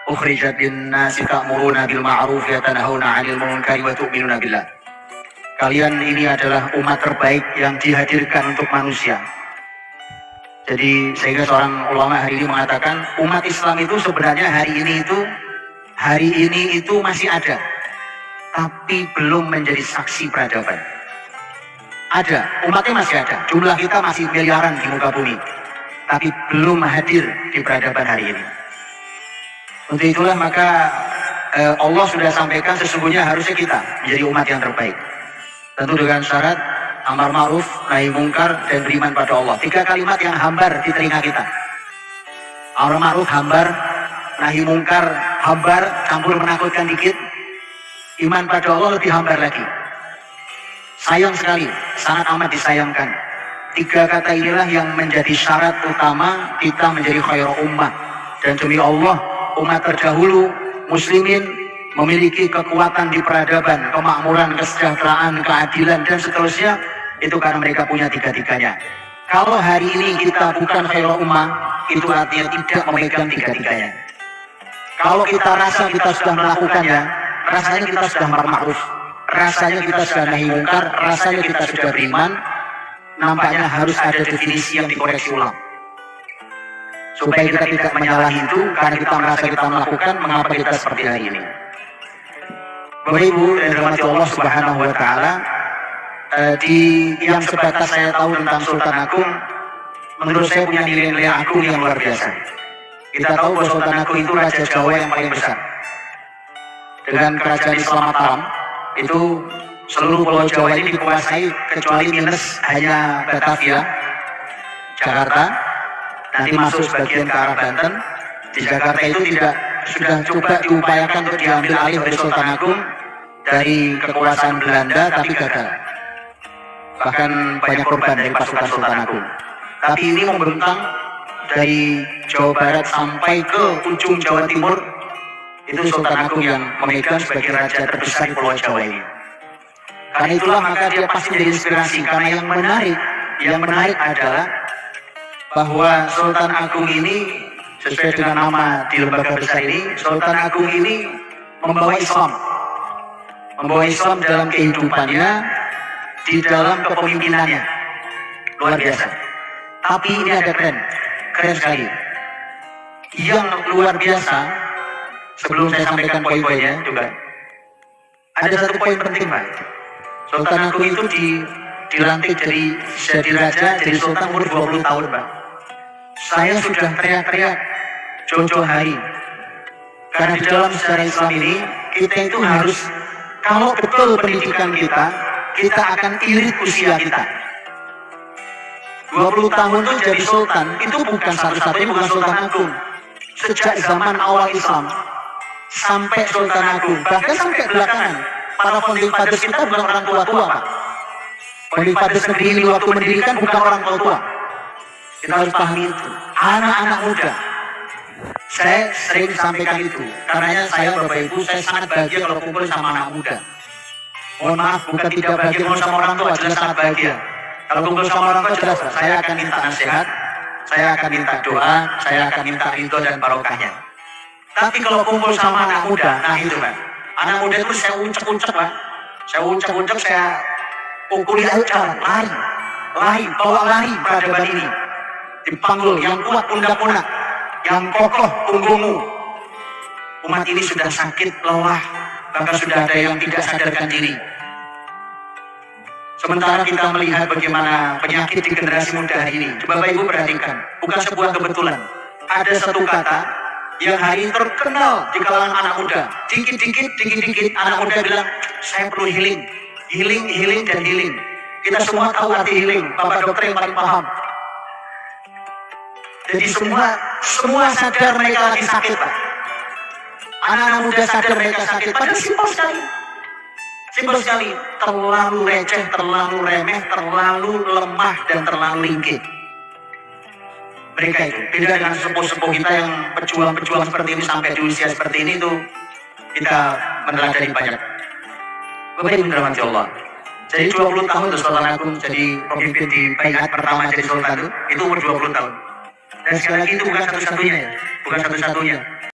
ukhrijat lin-nasi ta'muruna bil ma'ruf wa tanhauna 'anil munkari wa tu'minuna billah. Kalian ini adalah umat terbaik yang dihadirkan untuk manusia. Jadi sehingga seorang ulama hari ini mengatakan umat Islam itu sebenarnya hari ini itu masih ada, tapi belum menjadi saksi peradaban. Ada, umatnya masih ada, jumlah kita masih miliaran di muka bumi, tapi belum hadir di peradaban hari ini. Untuk itulah maka Allah sudah sampaikan sesungguhnya harusnya kita menjadi umat yang terbaik. Tentu dengan syarat amar ma'ruf, nahi mungkar, dan beriman pada Allah. 3 kalimat yang hambar di telinga kita. Amar ma'ruf hambar, nahi mungkar hambar, campur menakutkan dikit. Iman pada Allah lebih hambar lagi. Sayang sekali, sangat amat disayangkan. 3 kata inilah yang menjadi syarat utama kita menjadi khairul ummah. Dan demi Allah, umat terdahulu, muslimin, memiliki kekuatan di peradaban, kemakmuran, kesejahteraan, keadilan, dan seterusnya. Itu karena mereka punya 3-tiganya. Kalau hari ini kita bukan khairul ummah, itu artinya tidak memegang 3-tiganya. Kalau kita rasa kita sudah melakukannya, rasanya kita sudah amar ma'ruf, rasanya kita sudah nahi mungkar, rasanya kita sudah beriman, nampaknya harus ada definisi yang dikoreksi ulang. Supaya kita tidak menyalahi itu, karena kita merasa kita melakukan, mengapa kita seperti hari ini. Bapak Ibu dan dirahmati Allah Subhanahu wa Ta'ala, di yang sebatas saya tahu tentang Sultan Agung, menurut saya punya nilai-nilai agung yang luar biasa. Kita tahu bahwa Sultan Agung itu Raja Jawa yang paling besar. Dengan kerajaan Islam Mataram, itu seluruh pulau Jawa ini dikuasai kecuali minus hanya Batavia, Jakarta, nanti masuk sebagian ke arah Banten. Di Jakarta itu sudah coba diupayakan untuk diambil alih oleh Sultan Agung dari kekuasaan Belanda, tapi gagal. Bahkan banyak korban dari pasukan Sultan Agung. Tapi ini membentang dari Jawa Barat sampai ke ujung Jawa Timur, itu Sultan Agung yang memegang sebagai raja terbesar di Pulau Jawa ini. Karena itulah maka dia pasti menjadi inspirasi. Karena yang menarik adalah bahwa Sultan Agung ini sesuai dengan nama di lembaga besar ini, Sultan Agung ini membawa Islam dalam kehidupannya, di dalam kepemimpinannya, luar biasa. Tapi ini ada keren sekali. Yang luar biasa, sebelum saya sampaikan poin-poinnya juga, ada satu poin penting, Pak. Sultan Agung itu dilantik jadi raja, jadi sultan umur 20 tahun, Pak. Saya sudah teriak-teriak jauh-jauh hari. Karena di dalam sejarah Islam ini, kita itu harus, kalau betul pendidikan kita akan irit usia kita. 20 tahun itu jadi sultan, itu bukan satu-satunya, bukan Sultan Agung. Sejak zaman awal Islam, sampai Sultan Agung, bahkan sampai belakangan, para founding fathers kita bukan orang tua-tua, Pak. Founding fathers negeri ini waktu mendirikan bukan orang tua-tua. Kita harus pahami itu. Anak-anak muda. Saya sering sampaikan itu. Karenanya saya, Bapak Ibu, saya sangat bahagia kalau kumpul sama anak muda. Mohon maaf, bukan tidak bahagia kalau sama orang tua, jelas sangat bahagia. Kalau kumpul sama orang tua jelas, saya akan minta nasihat, saya akan minta doa, saya akan minta ridho dan barokahnya. Tapi kalau kumpul sama anak muda, nah itu, Pak. Anak muda itu saya uncek-uncek, Pak. Saya uncek-uncek, saya pukuli ayo jalan, lari, bawa lari peradaban ini. Dipanggul, yang kuat pundak-pundak, yang kokoh punggungmu. Umat ini sudah sakit, lelah, bahkan sudah ada yang tidak sadarkan diri. Sementara kita melihat bagaimana penyakit di generasi muda hari ini. Coba Bapak Ibu perhatikan, bukan sebuah kebetulan. Ada satu kata yang hari ini terkenal di kalangan anak muda. Dikit-dikit anak muda bilang, saya perlu healing. Healing, dan healing. Kita semua tahu arti healing, Bapak dokter yang paling paham. Jadi semua sadar mereka lagi sakit, Pak. Anak-anak muda sadar mereka sakit, padahal simpel sekali. Terlalu receh, terlalu remeh, terlalu lemah, dan terlalu ringkih. Mereka itu beda dengan sepuh-sepuh kita yang pejuang-pejuang seperti ini sampai di usia seperti ini tuh kita meneladani banyak. Bapak Ibu dirahmati Allah. Jadi 20 tahun tuh Sultan Agung jadi pemimpin di Baiat pertama jadi Sultan itu umur 20 tahun. Dan sekali lagi itu bukan satu-satunya ya, bukan satu-satunya.